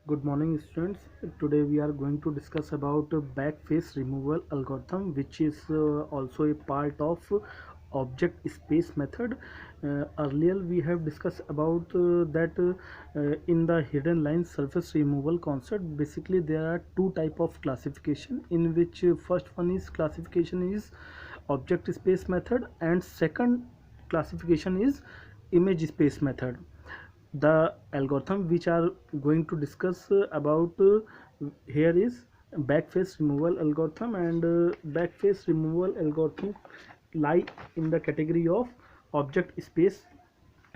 Good morning, students. Today we are going to discuss about back face removal algorithm, which is also a part of object space method. Earlier we have discussed about that in the hidden line surface removal concept. Basically, there are two type of classification, in which first one is classification is object space method, and second classification is image space method. The algorithm which are going to discuss about here is back face removal algorithm, and back face removal algorithm lie in the category of object space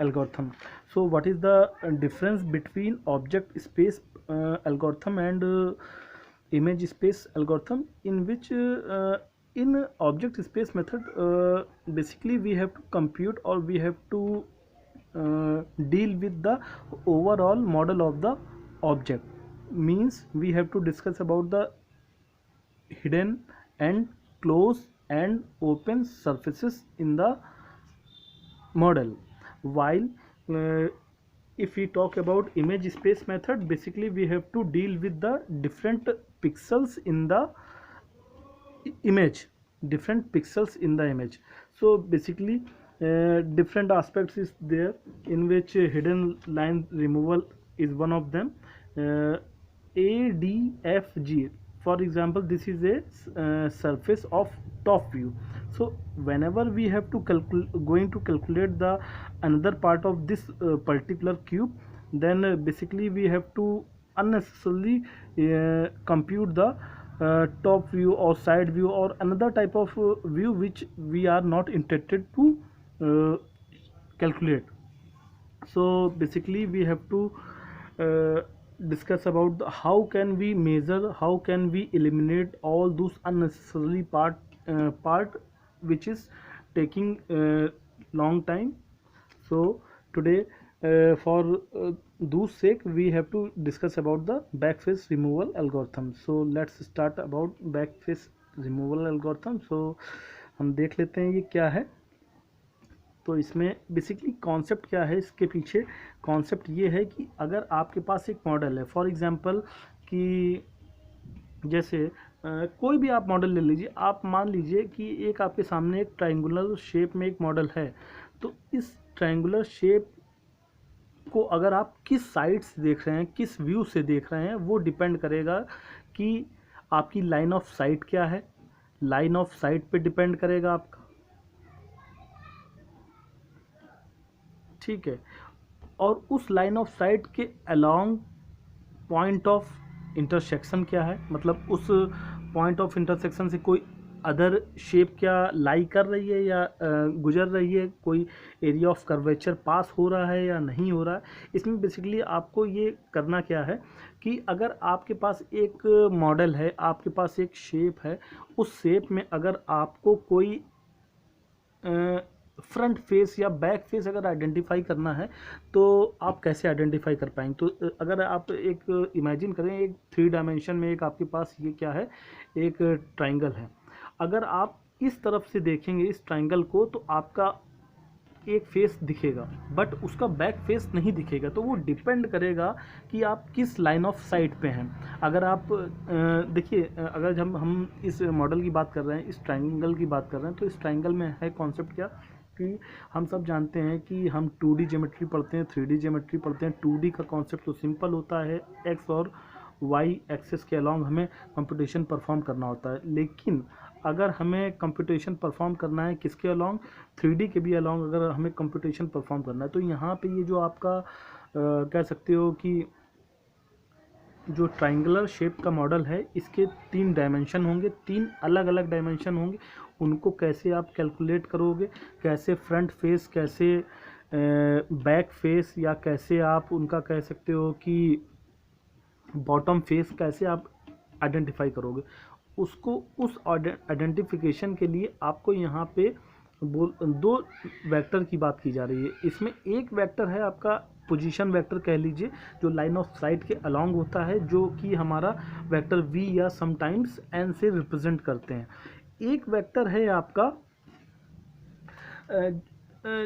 algorithm. So what is the difference between object space algorithm and image space algorithm, in which in object space method basically we have to compute, or we have to deal with the overall model of the object. Means we have to discuss about the hidden and closed and open surfaces in the model. While uh, if we talk about image space method, basically we have to deal with the different pixels in the image, different pixels in the image. So basically different aspects is there, in which hidden line removal is one of them. ADFG, for example, this is a surface of top view. So whenever we have to going to calculate the another part of this particular cube, then basically we have to unnecessarily compute the top view or side view or another type of view which we are not interested to uh, calculate. So basically we have to uh, discuss about how can we measure, how can we eliminate all those unnecessarily part which is taking long time. So today for those sake we have to discuss about the backface removal algorithm. So let's start about backface removal algorithm. So हम देख लेते हैं ये क्या है. तो इसमें basically concept क्या है, इसके पीछे कॉन्सेप्ट ये है कि अगर आपके पास एक मॉडल है, फॉर एग्जांपल कि जैसे कोई भी आप मॉडल ले लीजिए, आप मान लीजिए कि एक आपके सामने एक ट्रायंगुलर शेप में एक मॉडल है. तो इस ट्रायंगुलर शेप को अगर आप किस साइड से देख रहे हैं, किस व्यू से देख रहे हैं, वो डिपेंड करेगा कि आपकी लाइन ऑफ साइट क्या है. लाइन ऑफ साइट पे डिपेंड करेगा आपका, ठीक है. और उस लाइन ऑफ साइट के अलोंग पॉइंट ऑफ इंटरसेक्शन क्या है, मतलब उस पॉइंट ऑफ इंटरसेक्शन से कोई अदर शेप क्या लाई कर रही है या गुजर रही है, कोई एरिया ऑफ कर्वेचर पास हो रहा है या नहीं हो रहा है. इसमें बेसिकली आपको ये करना क्या है कि अगर आपके पास एक मॉडल है, आपके पास एक शेप है, उस शेप में अगर आपको कोई फ्रंट फेस या बैक फेस अगर आइडेंटिफाई करना है, तो आप कैसे आइडेंटिफाई कर पाएंगे. तो अगर आप एक इमेजिन करें, एक 3 डायमेंशन में एक आपके पास ये क्या है, एक ट्राइंगल है. अगर आप इस तरफ से देखेंगे इस ट्राइंगल को, तो आपका एक फेस दिखेगा बट उसका बैक फेस नहीं दिखेगा. तो वो डिपेंड करेगा कि आप किस लाइन ऑफ साइट पे हैं. अगर आप देखिए, अगर हम इस मॉडल की बात कर रहे हैं, इस ट्राइंगल की बात कर रहे हैं, तो इस ट्राइंगल में है कॉन्सेप्ट क्या कि हम सब जानते हैं कि हम 2D ज्योमेट्री पढ़ते हैं, 3D ज्योमेट्री पढ़ते हैं. 2D का कॉन्सेप्ट तो सिंपल होता है, एक्स और वाई एक्सेस के अलॉन्ग हमें कंप्यूटेशन परफॉर्म करना होता है. लेकिन अगर हमें कंप्यूटेशन परफॉर्म करना है किसके अलॉन्ग, 3D के भी अलॉन्ग अगर हमें कंप्यूटेशन परफॉर्म करना है, तो यहाँ पे ये जो आपका कह सकते हो कि जो ट्राइंगुलर शेप का मॉडल है, इसके 3 डायमेंशन होंगे, 3 अलग अलग डायमेंशन होंगे. उनको कैसे आप कैलकुलेट करोगे, कैसे फ्रंट फेस, कैसे बैक फेस, या कैसे आप उनका कह सकते हो कि बॉटम फेस कैसे आप आइडेंटिफाई करोगे, उसको उस आइडेंटिफिकेशन के लिए आपको यहाँ पे दो वेक्टर की बात की जा रही है. इसमें एक वेक्टर है आपका पोजीशन वेक्टर कह लीजिए, जो लाइन ऑफ साइट के अलोंग होता है, जो कि हमारा वेक्टर v या समटाइम्स n से रिप्रेजेंट करते हैं. एक वेक्टर है आपका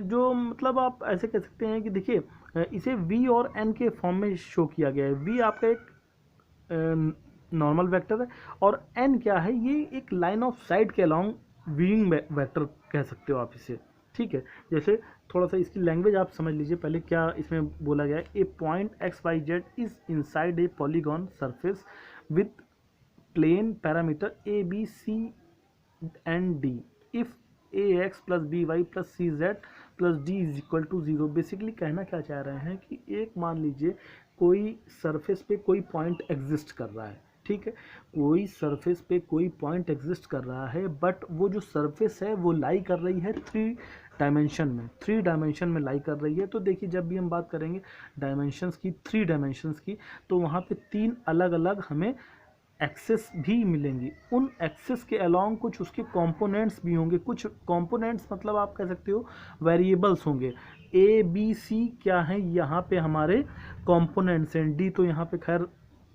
जो मतलब आप ऐसे कह सकते हैं कि देखिए इसे वी और एन के फॉर्म में शो किया गया है। वी आपका एक नॉर्मल वेक्टर है और एन क्या है, ये एक लाइन ऑफ साइट के अलोंग व्यूइंग वेक्टर कह सकते हो आप इसे, ठीक है। जैसे थोड़ा सा इसकी लैंग्वेज आप समझ लीजिए पहले क्या इसमें बोला गया है। A point X Y Z is inside a polygon surface with plane parameter A B C and D if A X plus B Y plus C Z plus D is equal to 0। Basically कहना क्या चाह रहे हैं कि एक मान लीजिए कोई सरफेस पे कोई पॉइंट एग्जिस्ट कर रहा है, ठीक है, कोई सरफेस पे कोई पॉइंट एग्जिस्ट कर रहा है, बट वो जो सरफेस है वो लाई कर रही है थ्री डायमेंशन में लाई कर रही है। तो देखिए जब भी हम बात करेंगे डायमेंशंस की, 3 डायमेंशंस की, तो वहाँ पे 3 अलग अलग हमें एक्सेस भी मिलेंगी। उन एक्सेस के अलोंग कुछ उसके कंपोनेंट्स भी होंगे। कुछ कंपोनेंट्स मतलब आप कह सकते हो वेरिएबल्स होंगे। ए बी सी क्या है, यहाँ पे हमारे कंपोनेंट्स हैं। डी तो यहाँ पे खैर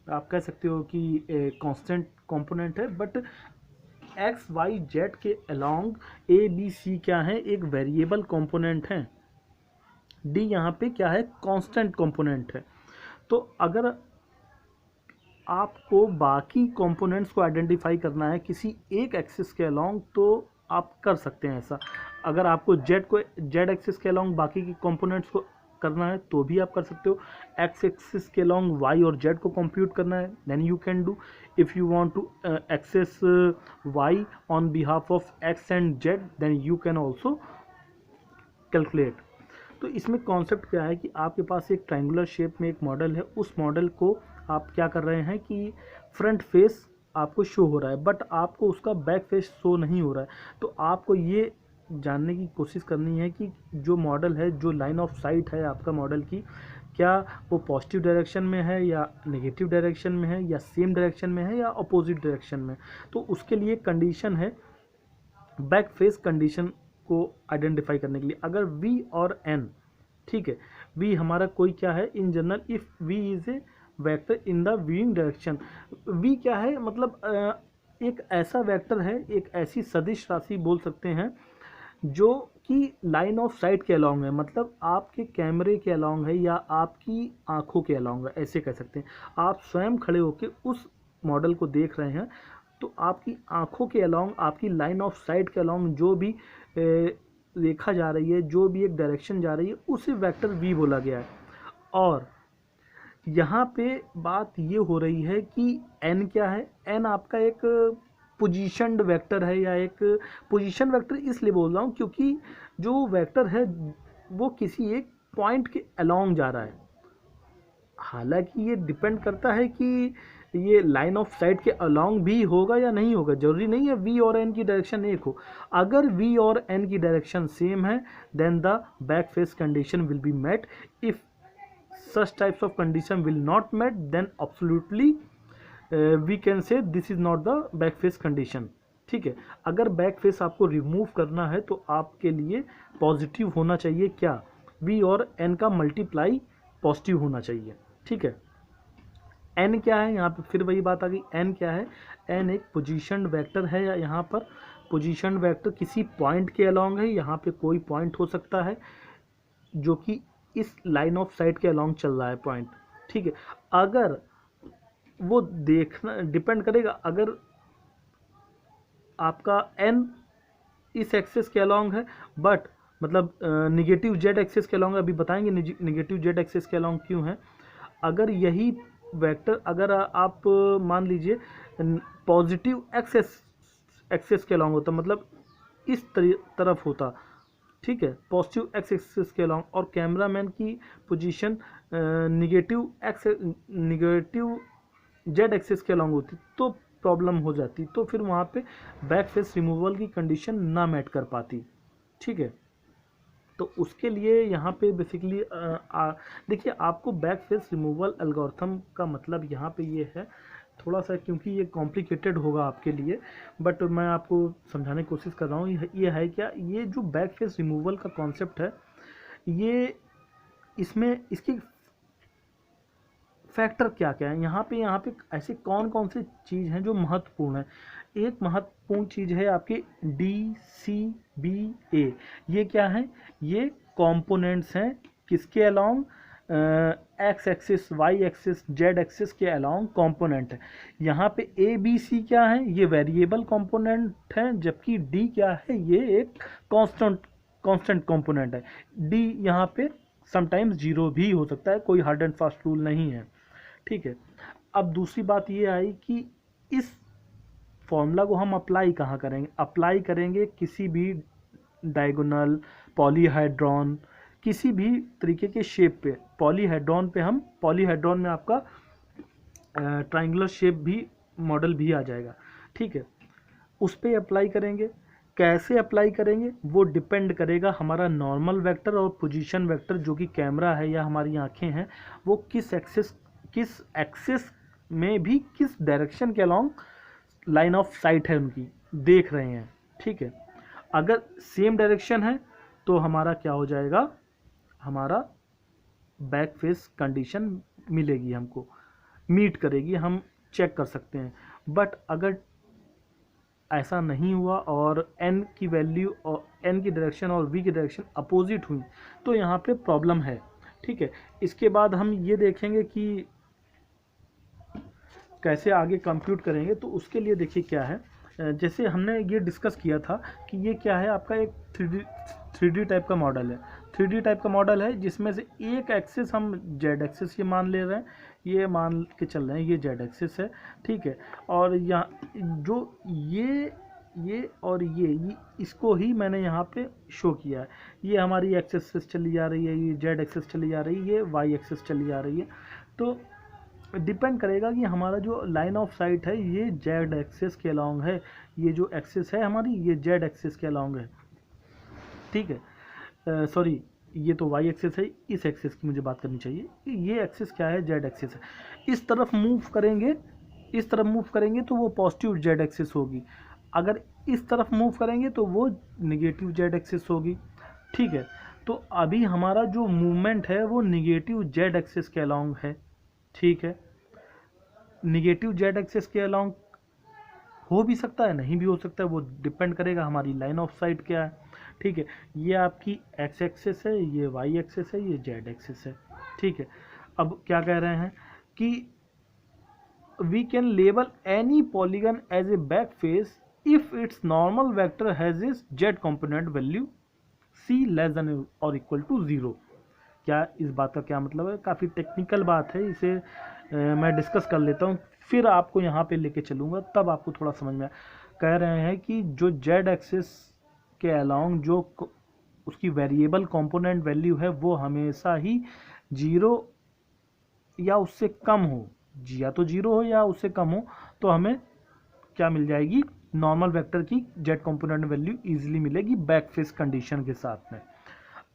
आप कह सकते हो कि कांस्टेंट कंपोनेंट है, बट एक्स वाई जेड के अलोंग ए बी सी क्या है, एक वेरिएबल कंपोनेंट है। डी यहाँ पे क्या है, कांस्टेंट कंपोनेंट है। तो अगर आपको बाकी कंपोनेंट्स को आइडेंटिफाई करना है किसी एक एक्सिस के अलोंग, तो आप कर सकते हैं ऐसा। अगर आपको जेड एक्सिस के अलोंग बाकी की कंपोनेंट्स को करना है तो भी आप कर सकते हो। एक्स एक्सिस के अलोंग वाई और जेड को कंप्यूट करना है, then you can do. If you want to access y on behalf of x and z, then you can also calculate. तो इसमें कॉन्सेप्ट क्या है कि आपके पास एक ट्रायंगुलर शेप में एक मॉडल है। उस मॉडल को आप क्या कर रहे हैं कि फ्रंट फेस आपको शो हो रहा है, बट आपको उसका बैक फेस शो नहीं हो रहा है। तो आपको ये जानने की कोशिश करनी है कि जो मॉडल है, जो लाइन ऑफ साइट है आपका मॉडल की, क्या वो पॉजिटिव डायरेक्शन में है या नेगेटिव डायरेक्शन में है या सेम डायरेक्शन में है या अपोजिट डायरेक्शन में। तो उसके लिए कंडीशन है बैक फेस कंडीशन को आइडेंटिफाई करने के लिए। अगर V और N, ठीक है, V हमारा कोई क्या है in general, if V is a vector in the viewing direction. V क्या है, मतलब एक ऐसा वेक्टर है, एक ऐसी सदिश राशि बोल सकते हैं जो कि लाइन ऑफ साइट के अलोंग है, मतलब आपके कैमरे के अलोंग है या आपकी आंखों के अलोंग है, ऐसे कह सकते हैं। आप स्वयं खड़े होकर उस मॉडल को देख रहे हैं, तो आपकी आंखों के अलोंग, आपकी लाइन ऑफ साइट के अलोंग जो भी रेखा जा रही है, जो भी एक डायरेक्शन जा रही है, उसे वेक्टर V बोला गया है। और यहाँ पे बात ये हो रही है कि N क्या है, N आपका एक पोजीशनड वेक्टर है, या एक पोजीशन वेक्टर इसलिए बोल रहा हूँ क्योंकि जो वेक्टर है वो किसी एक पॉइंट के अलोंग जा रहा है। हालांकि ये डिपेंड करता है कि ये लाइन ऑफ साइट के अलोंग भी होगा या नहीं होगा, जरूरी नहीं है V और N की डायरेक्शन एक हो। अगर V और N की डायरेक्शन सेम है, then the back face condition will be met. If such types of condition will not met, then absolutely we can say this is not the back face condition, ठीक है। अगर back face आपको remove करना है तो आपके लिए positive होना चाहिए, क्या, V और N का मल्टीप्लाई पॉजिटिव होना चाहिए, ठीक है। N क्या है, यहाँ पे फिर वही बात आ गई। N क्या है, N एक पोजीशन वेक्टर है, या यहाँ पर पोजीशन वेक्टर किसी पॉइंट के अलोंग है। यहाँ पे कोई पॉइंट हो सकता है जो कि इस लाइन ऑफ साइट के अलोंग चल रहा है पॉइंट, ठीक है। अगर वो देखना डिपेंड करेगा, अगर आपका N इस एक्सेस के अलोंग है, बट मतलब निगेटिव जेड एक्सेस के अलोंग, अभी बताएंगे निगेटिव जेड एक्सेस के अलोंग क्यों है। अगर यही वेक्टर अगर आप मान लीजिए पॉजिटिव एक्सेस के अलोंग होता, मतलब इस तरफ होता, ठीक है, पॉजिटिव एक्स एक्सिस के अलोंग, और कैमरामैन की पोजीशन निगेटिव जेड एक्सिस के अलोंग होती, तो प्रॉब्लम हो जाती। तो फिर वहाँ पे बैक फेस रिमूवल की कंडीशन ना मैट कर पाती, ठीक है। तो उसके लिए यहाँ पे बेसिकली देखिए, आपको बैक फेस रिमूवल एल्गोरिथम का मतलब यहाँ पे ये है थोड़ा सा, क्योंकि ये कॉम्प्लिकेटेड होगा आपके लिए, बट मैं आपको समझाने की कोशिश कर रहा हूँ। ये है क्या, ये जो बैक फेस रिमूवल का कॉन्सेप्ट है, ये इसमें इसकी फैक्टर क्या क्या है, यहाँ पे ऐसे कौन कौन से चीज़ हैं जो महत्वपूर्ण है। एक महत्वपूर्ण चीज़ है आपके DCBA। ये क्या है, ये कंपोनेंट्स हैं किसके along, x axis, y axis, z axis के अलोंग कंपोनेंट है। यहाँ पे ए बी सी क्या है, ये वेरिएबल कंपोनेंट है, जबकि डी क्या है, ये एक कांस्टेंट कंपोनेंट है। डी यहाँ पे समटाइम्स जीरो भी हो सकता है, कोई हार्ड एंड फास्ट रूल नहीं है, ठीक है। अब दूसरी बात ये आई कि इस फॉर्मूला को हम अप्लाई कहाँ करेंगे, अप्लाई करेंगे किसी भी डायगोनल, पॉलीहाइड्रॉन, किसी भी तरीके के शेप पे। पॉलीहाइड्रॉन पे हम, पॉलीहाइड्रॉन में आपका ट्राइंगुलर शेप भी मॉडल भी आ जाएगा, ठीक है, उस पर अप्लाई करेंगे। कैसे अप्लाई करेंगे वो डिपेंड करेगा हमारा नॉर्मल वेक्टर और पोजीशन वेक्टर, जो कि कैमरा है या हमारी आंखें हैं, वो किस एक्सिस में भी किस डायरेक्शन के अलोंग लाइन ऑफ साइट है उनकी देख रहे हैं, ठीक है। अगर सेम डायरेक्शन है तो हमारा क्या हो जाएगा, हमारा बैक फेस कंडीशन मिलेगी, हमको मीट करेगी, हम चेक कर सकते हैं। बट अगर ऐसा नहीं हुआ और n की वैल्यू और n की डायरेक्शन और v की डायरेक्शन अपोजिट हुई तो यहाँ पे प्रॉब्लम है, ठीक है। इसके बाद हम ये देखेंगे कि कैसे आगे कंप्यूट करेंगे। तो उसके लिए देखिए क्या है, जैसे हमने ये डिस्कस किया था कि ये क्या है, आपका एक 3D टाइप का मॉडल है। 3D टाइप का मॉडल है जिसमें से एक एक्सिस हम जेड एक्सिस ये मान ले रहे हैं, ये मान के चल रहे हैं ये जेड एक्सिस है, ठीक है। और यहाँ जो ये और ये इसको ही मैंने यहाँ पे शो किया है। ये हमारी एक्स एक्सिस चली जा रही है, ये जेड एक्सिस चली जा रही है, ये वाई एक्सिस चली जा रही है। तो डिपेंड करेगा कि हमारा जो लाइन ऑफ साइट है ये जेड एक्सिस के अलोंग है, ये जो एक्सिस है हमारी ये जेड एक्सिस के अलोंग है, ठीक है। सॉरी, ये तो वाई एक्सिस है, इस एक्सिस की मुझे बात करनी चाहिए कि ये एक्सिस क्या है, जेड एक्सिस है। इस तरफ मूव करेंगे, इस तरफ मूव करेंगे तो वो पॉजिटिव जेड एक्सिस होगी, अगर इस तरफ मूव करेंगे तो वो निगेटिव जेड एक्सिस होगी, ठीक है। तो अभी हमारा जो मूवमेंट है वो निगेटिव जेड एक्सिस के अलोंग है, ठीक है। निगेटिव जेड एक्सिस के अलोंग हो भी सकता है, नहीं भी हो सकता है, वो डिपेंड करेगा हमारी लाइन ऑफ साइट क्या है, ठीक है। ये आपकी एक्स एक्सिस है, ये वाई एक्सिस है, ये जेड एक्सिस है, ठीक है। अब क्या कह रहे हैं कि we can label any polygon as a back face if its normal vector has is z component value c less than और इक्वल टू 0। क्या इस बात का क्या मतलब है, काफ़ी टेक्निकल बात है, इसे मैं डिस्कस कर लेता हूँ, फिर आपको यहाँ पे लेके चलूँगा, तब आपको थोड़ा समझ में कह रहे हैं कि जो जेड एक्सिस के अलोंग जो उसकी वेरिएबल कंपोनेंट वैल्यू है वो हमेशा ही 0 या उससे कम हो, या तो 0 हो या उससे कम हो, तो हमें क्या मिल जाएगी, नॉर्मल वेक्टर की जेड कंपोनेंट वैल्यू इजीली मिलेगी बैक फेस कंडीशन के साथ में।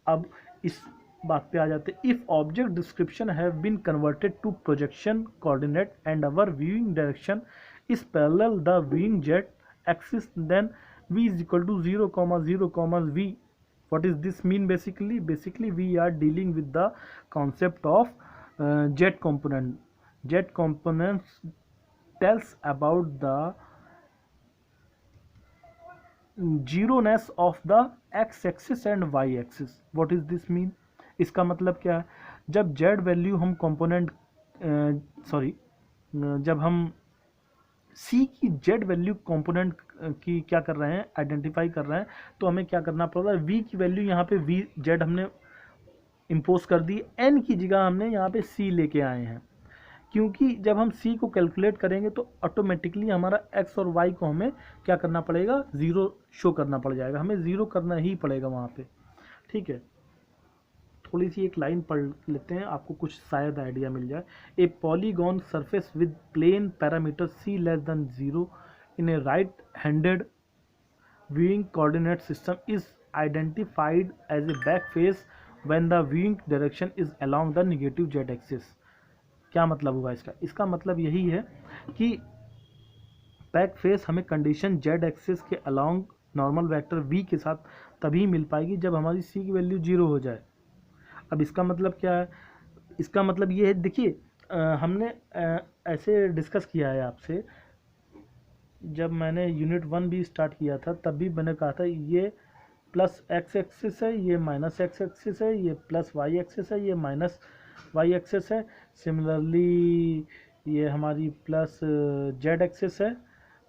अब इस बात पे आ जाते हैं, if object description have been converted to projection coordinate and our viewing direction is parallel the viewing z axis then v is equal to 0, 0, v. What is this mean basically? Basically we are dealing with the concept of jet component. Jet components tells about the zeroness of the X axis and Y axis. What is this mean, इसका मतलब क्या है, जब Z value हम component जब हम सी की Z value component की क्या कर रहे हैं, आइडेंटिफाई कर रहे हैं, तो हमें क्या करना पड़ रहा है, वी की वैल्यू यहाँ पे वी जेड हमने इम्पोज कर दी, एन की जगह हमने यहाँ पे सी लेके आए हैं, क्योंकि जब हम c को कैलकुलेट करेंगे तो ऑटोमेटिकली हमारा x और y को हमें क्या करना पड़ेगा, 0 शो करना पड़ जाएगा, हमें 0 करना ही पड़ेगा वहाँ पे, ठीक है। थोड़ी सी एक लाइन पढ़ लेते हैं, आपको कुछ शायद आइडिया मिल जाए। A polygon surface with plane parameter c less than 0 in a right handed viewing coordinate system is identified as a back face when the viewing direction is along the negative z axis. क्या मतलब हुआ इसका, इसका मतलब यही है कि back face हमें कंडीशन जेड एक्सिस के अलोंग नॉर्मल वेक्टर v के साथ तभी मिल पाएगी जब हमारी c की वैल्यू 0 हो जाए। अब इसका मतलब क्या है, इसका मतलब ये है, देखिए हमने ऐसे डिस्कस किया है आपसे, जब मैंने यूनिट 1 भी स्टार्ट किया था तब भी मैंने कहा था ये प्लस एक्स एक्सिस है, ये माइनस एक्स एक्सिस है, ये प्लस वाई एक्सिस है, ये माइनस वाई एक्सेस है, सिमिलरली ये हमारी प्लस जेड एक्सेस है,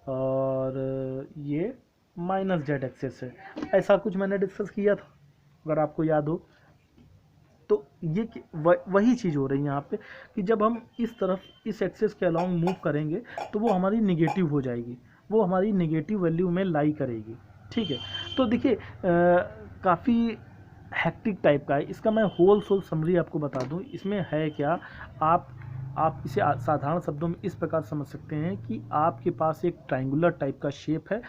और ये माइनस जेड एक्सेस है। ऐसा कुछ मैंने डिस्कस किया था अगर आपको याद हो। तो ये वही चीज़ हो रही है यहाँ पे कि जब हम इस तरफ इस एक्सेस के अलॉन्ग मूव करेंगे तो वो हमारी निगेटिव हो जाएगी, वो हमारी निगेटिव वैल्यू में लाई करेगी। ठीक है, तो देखिए काफ़ी हैक्टिक टाइप का है। इसका मैं होल सोल समरी आपको बता दूं, इसमें है क्या, आप इसे साधारण शब्दों में इस प्रकार समझ सकते हैं कि आपके पास एक ट्रायंगुलर टाइप का शेप है।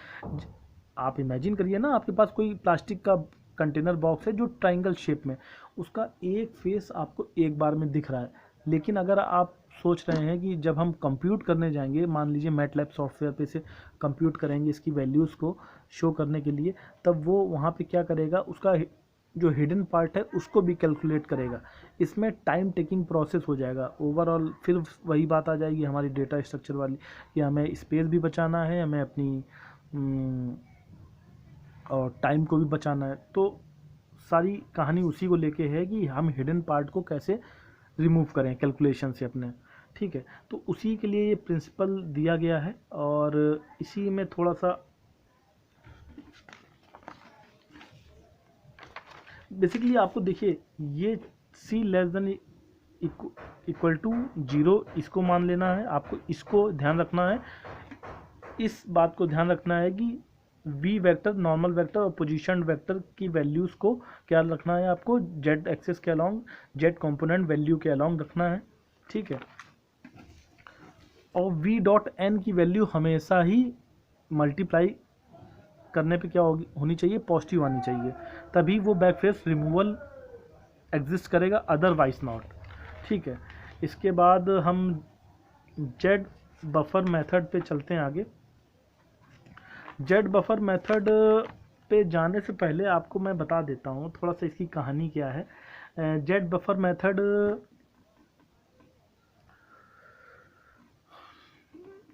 आप इमेजिन करिए ना, आपके पास कोई प्लास्टिक का कंटेनर बॉक्स है जो ट्रायंगल शेप में, उसका एक फेस आपको एक बार में दिख रहा है। लेकिन अगर आप सोच रहे हैं कि जब हम कंप्यूट करने जाएंगे, मान लीजिए मैटलैब सॉफ्टवेयर पे से कंप्यूट करेंगे इसकी वैल्यूज़ को शो करने के लिए, तब वो वहाँ पे क्या करेगा, उसका जो हिडन पार्ट है उसको भी कैलकुलेट करेगा। इसमें टाइम टेकिंग प्रोसेस हो जाएगा ओवरऑल। फिर वही बात आ जाएगी हमारी डेटा स्ट्रक्चर वाली कि हमें स्पेस भी बचाना है, हमें अपनी और टाइम को भी बचाना है। तो सारी कहानी उसी को लेके है कि हम हिडन पार्ट को कैसे रिमूव करें कैलकुलेशन से अपने। ठीक है, तो उसी के लिए ये प्रिंसिपल दिया गया है, और इसी में थोड़ा सा बेसिकली आपको देखिए, ये सी लेस देन इक्वल टू 0 इसको मान लेना है, आपको इसको ध्यान रखना है। इस बात को ध्यान रखना है कि वी वेक्टर, नॉर्मल वेक्टर और पोजीशन वेक्टर की वैल्यूज़ को क्या रखना है, आपको जेड एक्सेस के अलॉन्ग, जेड कंपोनेंट वैल्यू के अलॉन्ग रखना है। ठीक है, और वी डॉट एन की वैल्यू हमेशा ही मल्टीप्लाई करने पे क्या होनी चाहिए, पॉजिटिव आनी चाहिए, तभी वो बैक फेस रिमूवल एग्जिस्ट करेगा, अदरवाइज नॉट। ठीक है, इसके बाद हम जेड बफर मेथड पे चलते हैं आगे। जेड बफर मेथड पे जाने से पहले आपको मैं बता देता हूँ थोड़ा सा इसकी कहानी क्या है। जेड बफर मेथड,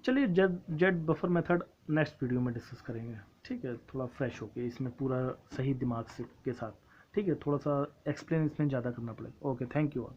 चलिए Z buffer method next video में डिस्कस करेंगे। ठीक है, थोड़ा फ्रेश होके इसमें पूरा सही दिमाग से के साथ। ठीक है, थोड़ा सा एक्सप्लेन इसमें ज़्यादा करना पड़ेगा। Okay, thank you all.